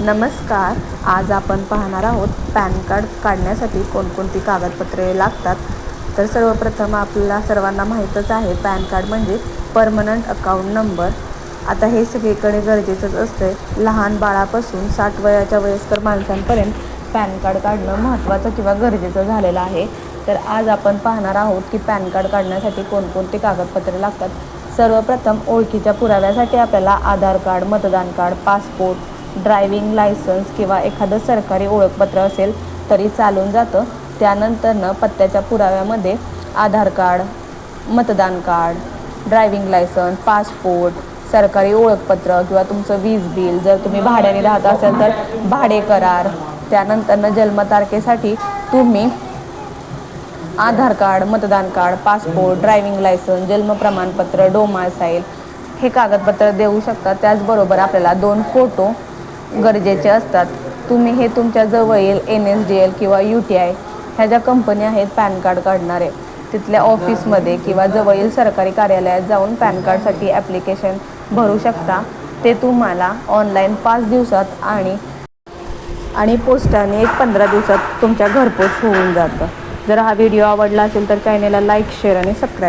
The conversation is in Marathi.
नमस्कार. आज आपण पाहणार आहोत पॅन कार्ड काढण्यासाठी कोणकोणती कागदपत्रे लागतात. तर सर्वप्रथम आपल्याला सर्वांना माहीतच आहे, पॅन कार्ड म्हणजे परमनंट अकाउंट नंबर. आता हे सगळीकडे गरजेचंच असतं. लहान बाळापासून 60 वयाच्या वयस्कर माणसांपर्यंत पॅन कार्ड काढणं महत्त्वाचं किंवा गरजेचं झालेलं आहे. तर आज आपण पाहणार आहोत की पॅन कार्ड काढण्यासाठी कोणकोणती कागदपत्रे लागतात. सर्वप्रथम ओळखीच्या पुराव्यासाठी आपल्याला आधार कार्ड, मतदान कार्ड, पासपोर्ट, ड्रायव्हिंग लायसन्स किंवा एखादं सरकारी ओळखपत्र असेल तरी चालून जातं. त्यानंतरनं पत्त्याच्या पुराव्यामध्ये आधार कार्ड, मतदान कार्ड, ड्रायव्हिंग लायसन्स, पासपोर्ट, सरकारी ओळखपत्र किंवा तुमचं वीज बिल, जर तुम्ही भाड्याने राहत असेल तर भाडे करार. त्यानंतरनं जन्मतारखेसाठी तुम्ही आधार कार्ड, मतदान कार्ड, पासपोर्ट, ड्रायव्हिंग लायसन्स, जन्म प्रमाणपत्र, डोमासाईल हे कागदपत्र देऊ शकता. त्याचबरोबर आपल्याला 2 फोटो गरजेचे असतात. तुम्ही हे तुमच्या जवळील NSDL किंवा UTI ह्या ज्या कंपन्या आहेत पॅन कार्ड काढणारे, तिथल्या ऑफिसमध्ये किंवा जवळील सरकारी कार्यालयात जाऊन पॅन कार्डसाठी ॲप्लिकेशन भरू शकता. ते तुम्हाला ऑनलाईन 5 दिवसात आणि पोस्टाने 15 दिवसात तुमच्या घरपोच होऊन जातं. जर हा व्हिडिओ आवडला असेल तर चॅनेलला लाईक, शेअर आणि सबस्क्राईब